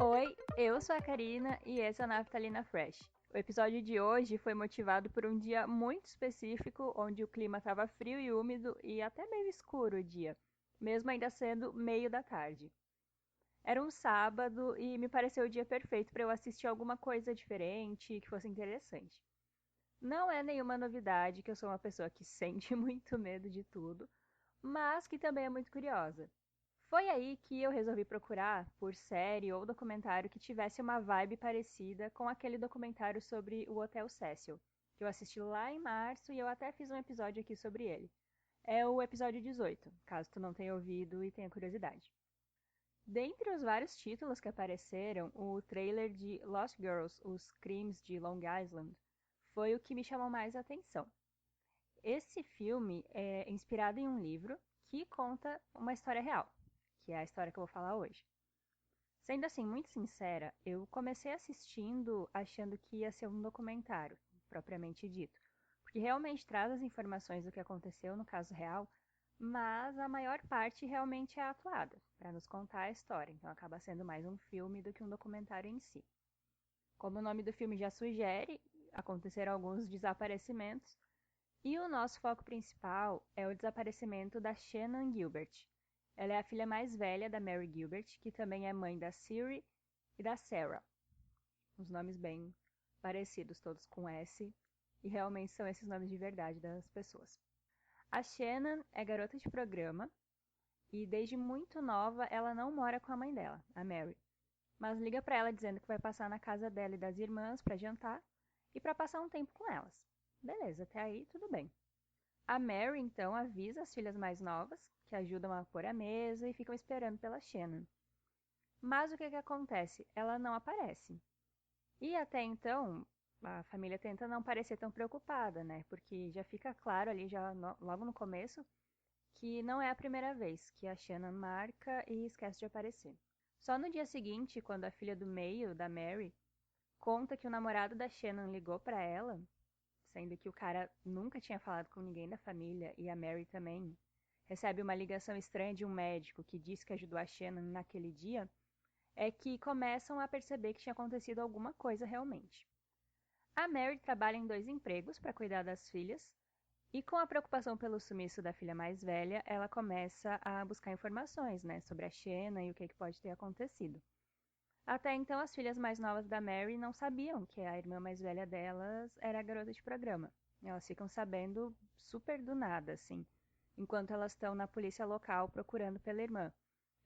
Oi, eu sou a Karina e esse é o Naftalina Fresh. O episódio de hoje foi motivado por um dia muito específico, onde o clima estava frio e úmido e até meio escuro o dia, mesmo ainda sendo meio da tarde. Era um sábado e me pareceu o dia perfeito para eu assistir alguma coisa diferente que fosse interessante. Não é nenhuma novidade que eu sou uma pessoa que sente muito medo de tudo, mas que também é muito curiosa. Foi aí que eu resolvi procurar por série ou documentário que tivesse uma vibe parecida com aquele documentário sobre o Hotel Cecil, que eu assisti lá em março e eu até fiz um episódio aqui sobre ele. É o episódio 18, caso tu não tenha ouvido e tenha curiosidade. Dentre os vários títulos que apareceram, o trailer de Lost Girls, Os Crimes de Long Island, foi o que me chamou mais a atenção. Esse filme é inspirado em um livro que conta uma história real, que é a história que eu vou falar hoje. Sendo assim, muito sincera, eu comecei assistindo achando que ia ser um documentário, propriamente dito, porque realmente traz as informações do que aconteceu no caso real, mas a maior parte realmente é atuada, para nos contar a história, então acaba sendo mais um filme do que um documentário em si. Como o nome do filme já sugere, aconteceram alguns desaparecimentos, e o nosso foco principal é o desaparecimento da Shannon Gilbert. Ela é a filha mais velha da Mary Gilbert, que também é mãe da Siri e da Sarah. Uns nomes bem parecidos, todos com S, e realmente são esses nomes de verdade das pessoas. A Shannon é garota de programa e desde muito nova ela não mora com a mãe dela, a Mary, mas liga para ela dizendo que vai passar na casa dela e das irmãs para jantar e para passar um tempo com elas. Beleza, até aí tudo bem. A Mary, então, avisa as filhas mais novas, que ajudam a pôr a mesa e ficam esperando pela Shannon. Mas o que acontece? Ela não aparece. E até então, a família tenta não parecer tão preocupada, né? Porque já fica claro ali, logo no começo, que não é a primeira vez que a Shannon marca e esquece de aparecer. Só no dia seguinte, quando a filha do meio, da Mary, conta que o namorado da Shannon ligou para ela, sendo que o cara nunca tinha falado com ninguém da família e a Mary também recebe uma ligação estranha de um médico que diz que ajudou a Shannon naquele dia, é que começam a perceber que tinha acontecido alguma coisa realmente. A Mary trabalha em 2 empregos para cuidar das filhas, e com a preocupação pelo sumiço da filha mais velha, ela começa a buscar informações, né, sobre a Shannon e o que pode ter acontecido. Até então, as filhas mais novas da Mary não sabiam que a irmã mais velha delas era a garota de programa. Elas ficam sabendo super do nada, assim, enquanto elas estão na polícia local procurando pela irmã.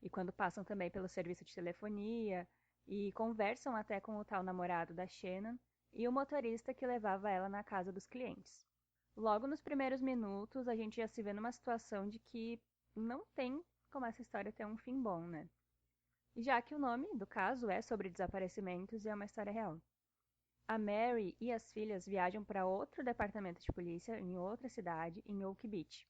E quando passam também pelo serviço de telefonia e conversam até com o tal namorado da Shannon e o motorista que levava ela na casa dos clientes. Logo nos primeiros minutos, a gente já se vê numa situação de que não tem como essa história ter um fim bom, né? Já que o nome do caso é sobre desaparecimentos e é uma história real. A Mary e as filhas viajam para outro departamento de polícia em outra cidade, em Oak Beach.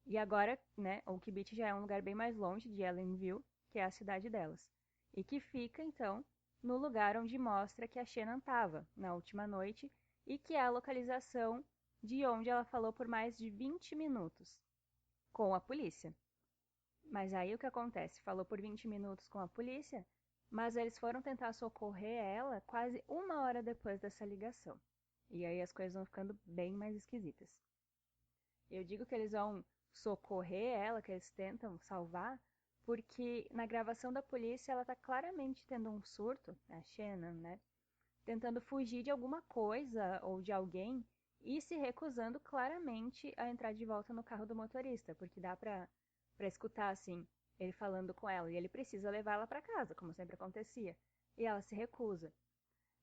E agora, né, Oak Beach já é um lugar bem mais longe de Ellenville, que é a cidade delas. E que fica, então, no lugar onde mostra que a Shannon estava na última noite e que é a localização de onde ela falou por mais de 20 minutos com a polícia. Mas aí o que acontece? Falou por 20 minutos com a polícia, mas eles foram tentar socorrer ela quase 1 hora depois dessa ligação. E aí as coisas vão ficando bem mais esquisitas. Eu digo que eles vão socorrer ela, que eles tentam salvar, porque na gravação da polícia ela tá claramente tendo um surto, a Shannon, né? Tentando fugir de alguma coisa ou de alguém e se recusando claramente a entrar de volta no carro do motorista, porque dá pra escutar assim, ele falando com ela, e ele precisa levá-la para casa, como sempre acontecia, e ela se recusa.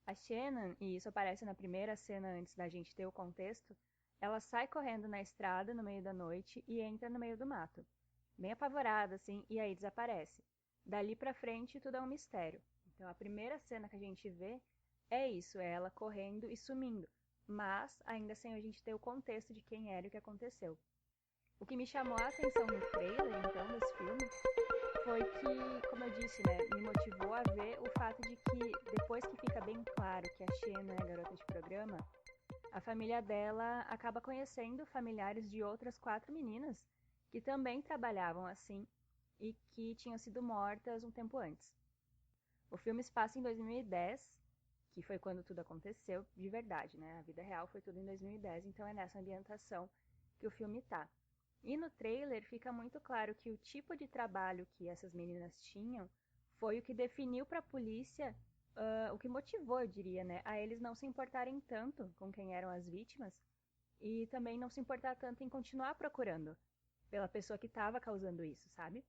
A Shannon, e isso aparece na primeira cena antes da gente ter o contexto, ela sai correndo na estrada no meio da noite e entra no meio do mato. Bem apavorada, assim, e aí desaparece. Dali pra frente tudo é um mistério. Então a primeira cena que a gente vê é isso, é ela correndo e sumindo, mas ainda sem a gente ter o contexto de quem era e o que aconteceu. O que me chamou a atenção no trailer, então, desse filme, foi que, como eu disse, né, me motivou a ver o fato de que, depois que fica bem claro que a Shannon é a garota de programa, a família dela acaba conhecendo familiares de outras 4 meninas que também trabalhavam assim e que tinham sido mortas um tempo antes. O filme se passa em 2010, que foi quando tudo aconteceu de verdade, né? A vida real foi tudo em 2010, então é nessa ambientação que o filme tá. E no trailer fica muito claro que o tipo de trabalho que essas meninas tinham foi o que definiu para a polícia, o que motivou, eu diria, né, a eles não se importarem tanto com quem eram as vítimas e também não se importar tanto em continuar procurando pela pessoa que estava causando isso, sabe?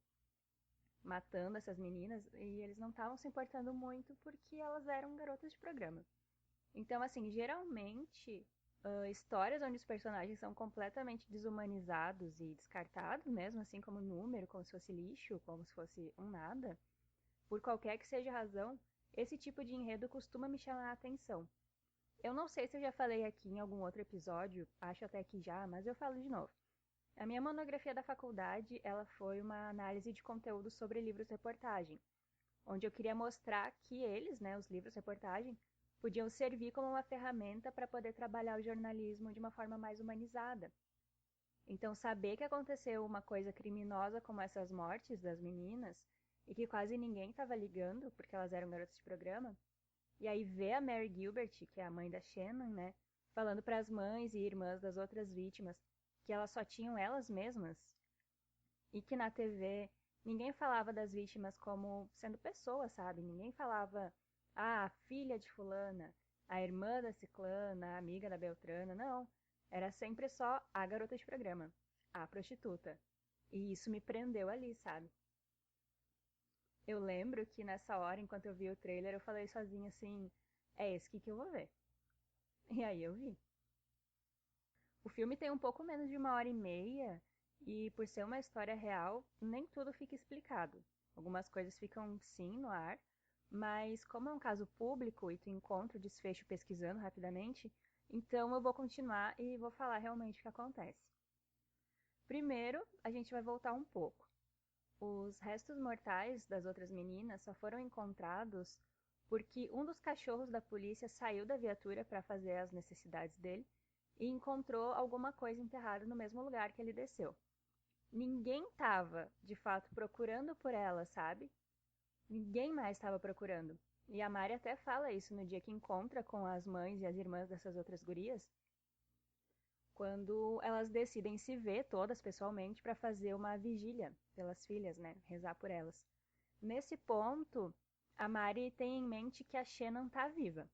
Matando essas meninas, e eles não estavam se importando muito porque elas eram garotas de programa. Então, assim, geralmente, histórias onde os personagens são completamente desumanizados e descartados, mesmo assim como número, como se fosse lixo, como se fosse um nada, por qualquer que seja a razão, esse tipo de enredo costuma me chamar a atenção. Eu não sei se eu já falei aqui em algum outro episódio, acho até que já, mas eu falo de novo. A minha monografia da faculdade, ela foi uma análise de conteúdo sobre livros-reportagem, onde eu queria mostrar que eles, né, os livros-reportagem, podiam servir como uma ferramenta para poder trabalhar o jornalismo de uma forma mais humanizada. Então, saber que aconteceu uma coisa criminosa como essas mortes das meninas, e que quase ninguém estava ligando, porque elas eram garotas de programa, e aí ver a Mary Gilbert, que é a mãe da Shannon, né, falando para as mães e irmãs das outras vítimas que elas só tinham elas mesmas e que na TV ninguém falava das vítimas como sendo pessoas, sabe? Ninguém falava, a filha de fulana, a irmã da ciclana, a amiga da Beltrana, não. Era sempre só a garota de programa, a prostituta. E isso me prendeu ali, sabe? Eu lembro que nessa hora, enquanto eu vi o trailer, eu falei sozinha assim, é esse que eu vou ver. E aí eu vi. O filme tem um pouco menos de 1h30 e, por ser uma história real, nem tudo fica explicado. Algumas coisas ficam sim no ar, mas como é um caso público e tu encontra o desfecho pesquisando rapidamente, então eu vou continuar e vou falar realmente o que acontece. Primeiro, a gente vai voltar um pouco. Os restos mortais das outras meninas só foram encontrados porque um dos cachorros da polícia saiu da viatura para fazer as necessidades dele e encontrou alguma coisa enterrada no mesmo lugar que ele desceu. Ninguém estava, de fato, procurando por ela, sabe? Ninguém mais estava procurando. E a Mari até fala isso no dia que encontra com as mães e as irmãs dessas outras gurias, quando elas decidem se ver todas pessoalmente para fazer uma vigília pelas filhas, né? Rezar por elas. Nesse ponto, a Mari tem em mente que a Shannon tá viva.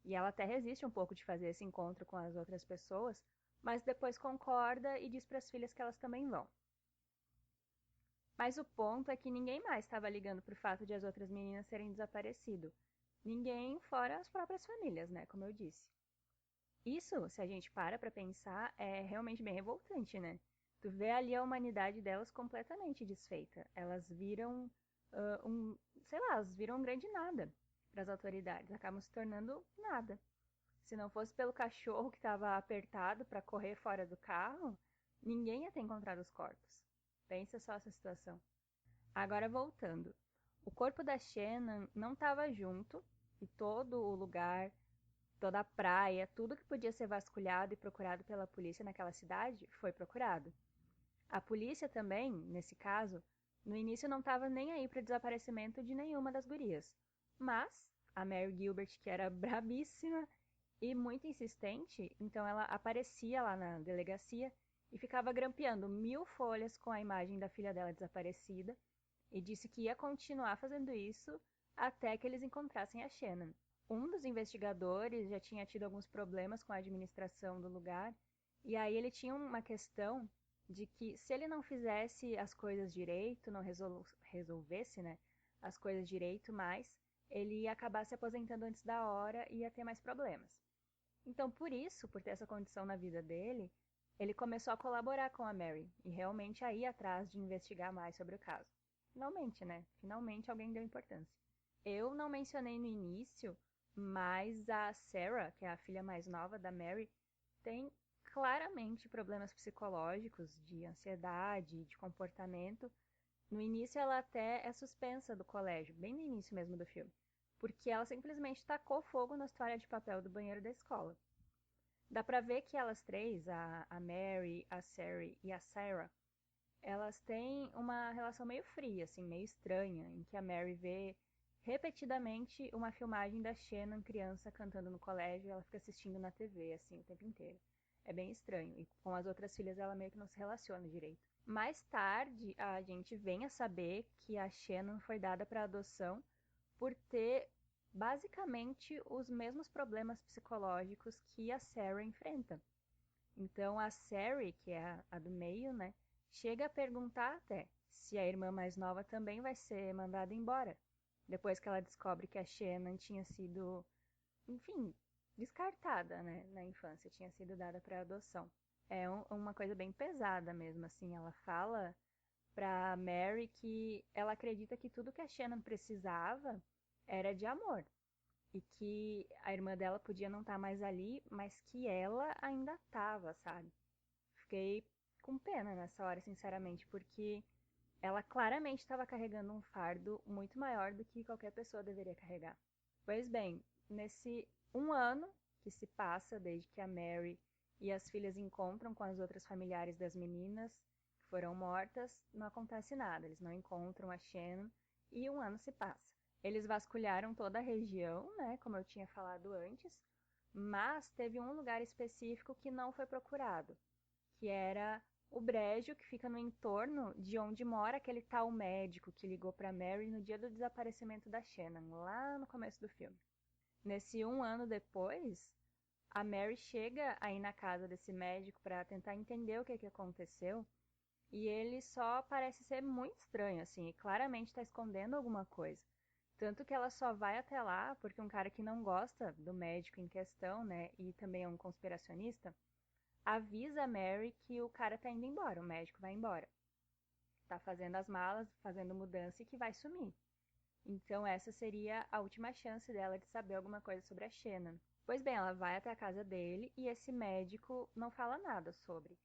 E ela até resiste um pouco de fazer esse encontro com as outras pessoas, mas depois concorda e diz para as filhas que elas também vão. Mas o ponto é que ninguém mais estava ligando pro fato de as outras meninas terem desaparecido. Ninguém fora as próprias famílias, né? Como eu disse. Isso, se a gente para pensar, é realmente bem revoltante, né? Tu vê ali a humanidade delas completamente desfeita. Elas viram sei lá, elas viram um grande nada para as autoridades. Acabam se tornando nada. Se não fosse pelo cachorro que estava apertado para correr fora do carro, ninguém ia ter encontrado os corpos. Pensa só essa situação. Agora voltando. O corpo da Shannon não estava junto e todo o lugar, toda a praia, tudo que podia ser vasculhado e procurado pela polícia naquela cidade foi procurado. A polícia também, nesse caso, no início não estava nem aí para o desaparecimento de nenhuma das gurias. Mas a Mary Gilbert, que era brabíssima e muito insistente, então ela aparecia lá na delegacia e ficava grampeando 1000 folhas com a imagem da filha dela desaparecida e disse que ia continuar fazendo isso até que eles encontrassem a Shannon. Um dos investigadores já tinha tido alguns problemas com a administração do lugar e aí ele tinha uma questão de que se ele não fizesse as coisas direito, não resolvesse, né, as coisas direito mais, ele ia acabar se aposentando antes da hora e ia ter mais problemas. Então, por isso, por ter essa condição na vida dele, ele começou a colaborar com a Mary e realmente a ir atrás de investigar mais sobre o caso. Finalmente, né? Finalmente alguém deu importância. Eu não mencionei no início, mas a Sarah, que é a filha mais nova da Mary, tem claramente problemas psicológicos, de ansiedade, de comportamento. No início ela até é suspensa do colégio, bem no início mesmo do filme, porque ela simplesmente tacou fogo na toalha de papel do banheiro da escola. Dá pra ver que elas três, a Mary, a Sari e a Sarah, elas têm uma relação meio fria, assim, meio estranha, em que a Mary vê repetidamente uma filmagem da Shannon criança cantando no colégio, e ela fica assistindo na TV, assim, o tempo inteiro. É bem estranho. E com as outras filhas ela meio que não se relaciona direito. Mais tarde, a gente vem a saber que a Shannon foi dada para adoção por ter basicamente os mesmos problemas psicológicos que a Sarah enfrenta. Então a Sari, que é a do meio, né, chega a perguntar até se a irmã mais nova também vai ser mandada embora, depois que ela descobre que a Shannon tinha sido, enfim, descartada, né, na infância, tinha sido dada para adoção. É uma coisa bem pesada mesmo, assim, ela fala pra Mary que ela acredita que tudo que a Shannon precisava era de amor. E que a irmã dela podia não estar mais ali, mas que ela ainda estava, sabe? Fiquei com pena nessa hora, sinceramente, porque ela claramente estava carregando um fardo muito maior do que qualquer pessoa deveria carregar. Pois bem, nesse um ano que se passa desde que a Mary e as filhas encontram com as outras familiares das meninas que foram mortas, não acontece nada. Eles não encontram a Shannon e um ano se passa. Eles vasculharam toda a região, né, como eu tinha falado antes, mas teve um lugar específico que não foi procurado, que era o brejo que fica no entorno de onde mora aquele tal médico que ligou para Mary no dia do desaparecimento da Shannon, lá no começo do filme. Nesse um ano depois, a Mary chega aí na casa desse médico para tentar entender o que aconteceu, e ele só parece ser muito estranho, assim, e claramente está escondendo alguma coisa. Tanto que ela só vai até lá porque um cara que não gosta do médico em questão, né, e também é um conspiracionista, avisa a Mary que o cara tá indo embora, o médico vai embora. Tá fazendo as malas, fazendo mudança e que vai sumir. Então essa seria a última chance dela de saber alguma coisa sobre a Shannon. Pois bem, ela vai até a casa dele e esse médico não fala nada sobre.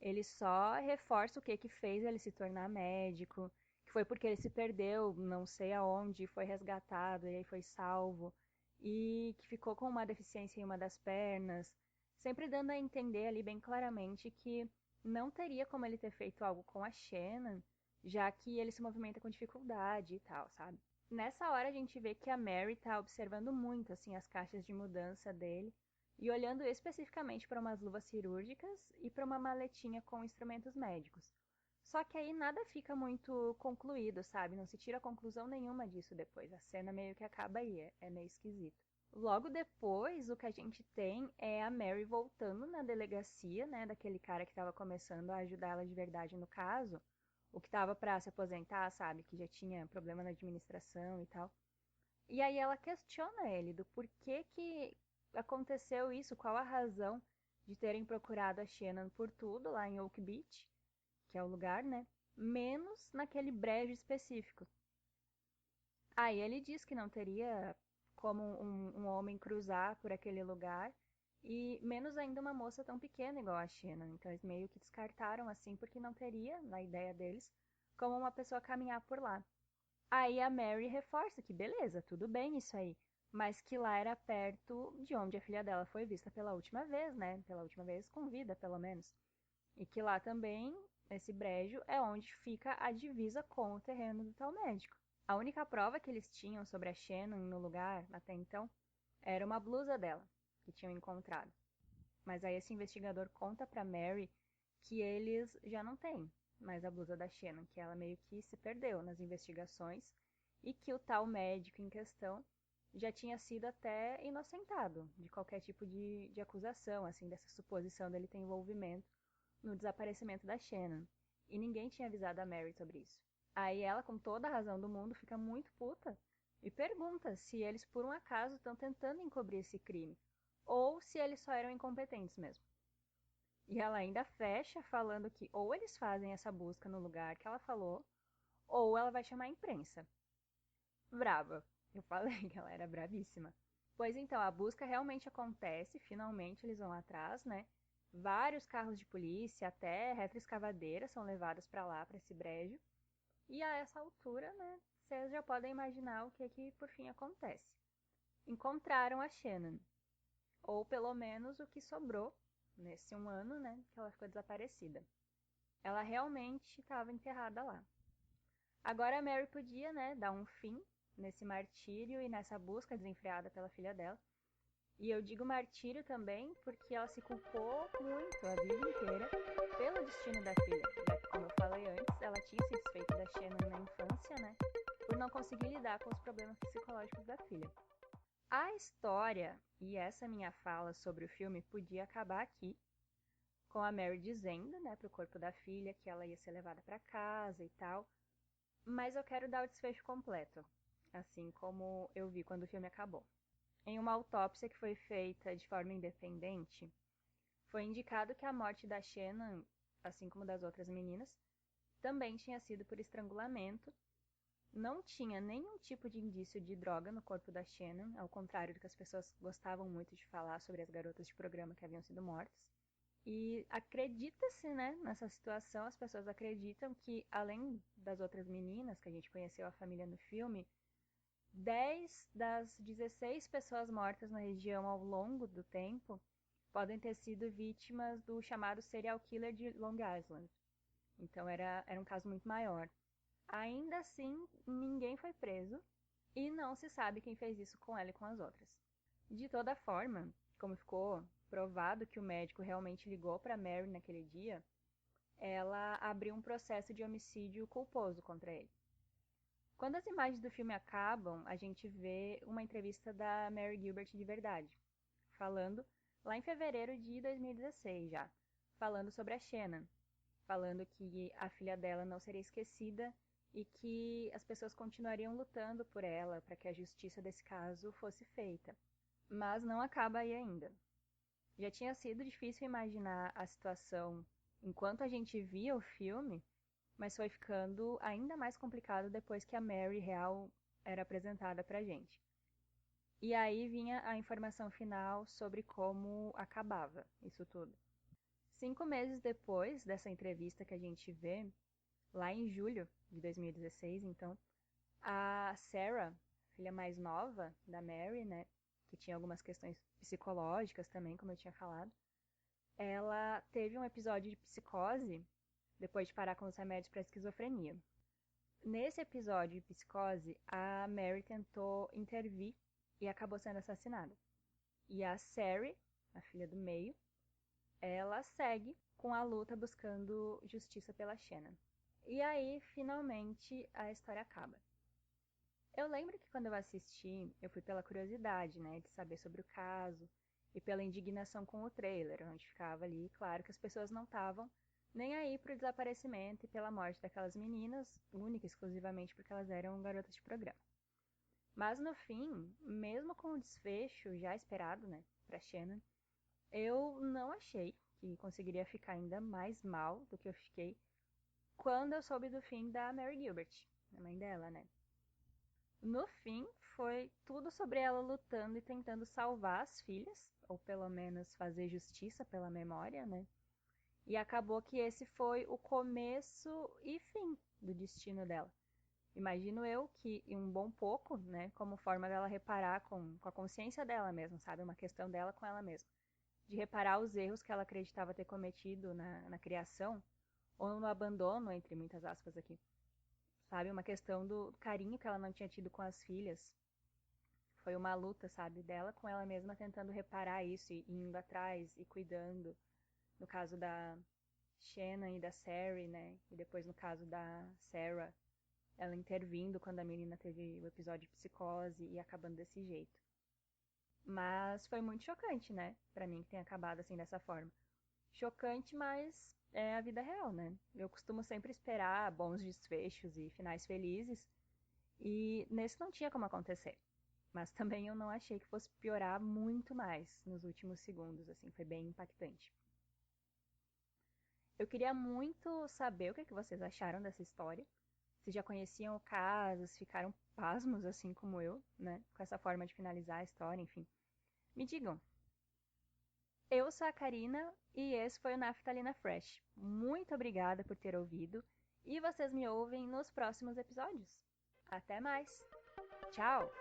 Ele só reforça o que fez ele se tornar médico, que foi porque ele se perdeu, não sei aonde, foi resgatado e aí foi salvo, e que ficou com uma deficiência em uma das pernas, sempre dando a entender ali bem claramente que não teria como ele ter feito algo com a Shannon, já que ele se movimenta com dificuldade e tal, sabe? Nessa hora a gente vê que a Mary tá observando muito assim as caixas de mudança dele e olhando especificamente para umas luvas cirúrgicas e para uma maletinha com instrumentos médicos. Só que aí nada fica muito concluído, sabe? Não se tira conclusão nenhuma disso depois. A cena meio que acaba aí, é meio esquisito. Logo depois, o que a gente tem é a Mary voltando na delegacia, né, daquele cara que estava começando a ajudar ela de verdade no caso, o que estava para se aposentar, sabe, que já tinha problema na administração e tal. E aí ela questiona ele do porquê que aconteceu isso, qual a razão de terem procurado a Shannon por tudo lá em Oak Beach, que é o lugar, né, menos naquele brejo específico. Aí ele diz que não teria como um homem cruzar por aquele lugar, e menos ainda uma moça tão pequena igual a Shannon. Então eles meio que descartaram assim, porque não teria, na ideia deles, como uma pessoa caminhar por lá. Aí a Mary reforça que beleza, tudo bem isso aí, mas que lá era perto de onde a filha dela foi vista pela última vez, né? Pela última vez com vida, pelo menos. E que lá também, nesse brejo, é onde fica a divisa com o terreno do tal médico. A única prova que eles tinham sobre a Shannon no lugar, até então, era uma blusa dela, que tinham encontrado. Mas aí esse investigador conta pra Mary que eles já não têm mais a blusa da Shannon, que ela meio que se perdeu nas investigações e que o tal médico em questão já tinha sido até inocentado de qualquer tipo de acusação, assim, dessa suposição dele ter envolvimento no desaparecimento da Shannon. E ninguém tinha avisado a Mary sobre isso. Aí ela, com toda a razão do mundo, fica muito puta e pergunta se eles por um acaso estão tentando encobrir esse crime ou se eles só eram incompetentes mesmo. E ela ainda fecha falando que ou eles fazem essa busca no lugar que ela falou, ou ela vai chamar a imprensa. Brava. Eu falei que ela era bravíssima. Pois então, a busca realmente acontece, finalmente eles vão atrás, né? Vários carros de polícia, até retroescavadeiras são levadas para lá, para esse brejo. E a essa altura, né, vocês já podem imaginar o que por fim acontece. Encontraram a Shannon, ou pelo menos o que sobrou nesse um ano, né, que ela ficou desaparecida. Ela realmente estava enterrada lá. Agora a Mary podia, né, dar um fim nesse martírio e nessa busca desenfreada pela filha dela. E eu digo martírio também porque ela se culpou muito a vida inteira pelo destino da filha, já que, como eu falei antes, ela tinha se desfeito da Shannon na infância, né, por não conseguir lidar com os problemas psicológicos da filha. A história e essa minha fala sobre o filme podia acabar aqui, com a Mary dizendo, né, pro corpo da filha que ela ia ser levada para casa e tal, mas eu quero dar o desfecho completo, assim como eu vi quando o filme acabou. Em uma autópsia que foi feita de forma independente, foi indicado que a morte da Shannon, assim como das outras meninas, também tinha sido por estrangulamento. Não tinha nenhum tipo de indício de droga no corpo da Shannon, ao contrário do que as pessoas gostavam muito de falar sobre as garotas de programa que haviam sido mortas. E acredita-se, né, nessa situação, as pessoas acreditam que, além das outras meninas, que a gente conheceu a família no filme, 10 das 16 pessoas mortas na região ao longo do tempo podem ter sido vítimas do chamado serial killer de Long Island. Então era um caso muito maior. Ainda assim, ninguém foi preso e não se sabe quem fez isso com ela e com as outras. De toda forma, como ficou provado que o médico realmente ligou para Mary naquele dia, ela abriu um processo de homicídio culposo contra ele. Quando as imagens do filme acabam, a gente vê uma entrevista da Mary Gilbert de verdade, falando lá em fevereiro de 2016 já, falando sobre a Shannon, falando que a filha dela não seria esquecida e que as pessoas continuariam lutando por ela para que a justiça desse caso fosse feita. Mas não acaba aí ainda. Já tinha sido difícil imaginar a situação enquanto a gente via o filme, mas foi ficando ainda mais complicado depois que a Mary real era apresentada pra gente. E aí vinha a informação final sobre como acabava isso tudo. 5 meses depois dessa entrevista que a gente vê, lá em julho de 2016, então, a Sarah, filha mais nova da Mary, né, que tinha algumas questões psicológicas também, como eu tinha falado, ela teve um episódio de psicose depois de parar com os remédios para esquizofrenia. Nesse episódio de psicose, a Mary tentou intervir e acabou sendo assassinada. E a Sari, a filha do meio, ela segue com a luta buscando justiça pela Shannon. E aí, finalmente, a história acaba. Eu lembro que quando eu assisti, eu fui pela curiosidade, né, de saber sobre o caso e pela indignação com o trailer, onde ficava ali, claro, que as pessoas não estavam nem aí pro desaparecimento e pela morte daquelas meninas, única e exclusivamente porque elas eram garotas de programa. Mas no fim, mesmo com o desfecho já esperado, né, pra Shannon, eu não achei que conseguiria ficar ainda mais mal do que eu fiquei quando eu soube do fim da Mary Gilbert, a mãe dela, né. No fim, foi tudo sobre ela lutando e tentando salvar as filhas, ou pelo menos fazer justiça pela memória, né? E acabou que esse foi o começo e fim do destino dela. Imagino eu que, em um bom pouco, né, como forma dela reparar com a consciência dela mesma, sabe? Uma questão dela com ela mesma. De reparar os erros que ela acreditava ter cometido na criação, ou no abandono, entre muitas aspas aqui. Sabe? Uma questão do carinho que ela não tinha tido com as filhas. Foi uma luta, sabe? Dela com ela mesma tentando reparar isso e indo atrás e cuidando. No caso da Shannon e da Sari, né? E depois no caso da Sarah, ela intervindo quando a menina teve o episódio de psicose e acabando desse jeito. Mas foi muito chocante, né? Pra mim que tenha acabado assim dessa forma. Chocante, mas é a vida real, né? Eu costumo sempre esperar bons desfechos e finais felizes, e nesse não tinha como acontecer. Mas também eu não achei que fosse piorar muito mais nos últimos segundos, assim, foi bem impactante. Eu queria muito saber o que vocês acharam dessa história. Se já conheciam o caso, se ficaram pasmos, assim como eu, né? Com essa forma de finalizar a história, enfim. Me digam. Eu sou a Karina e esse foi o Naftalina Fresh. Muito obrigada por ter ouvido e vocês me ouvem nos próximos episódios. Até mais! Tchau!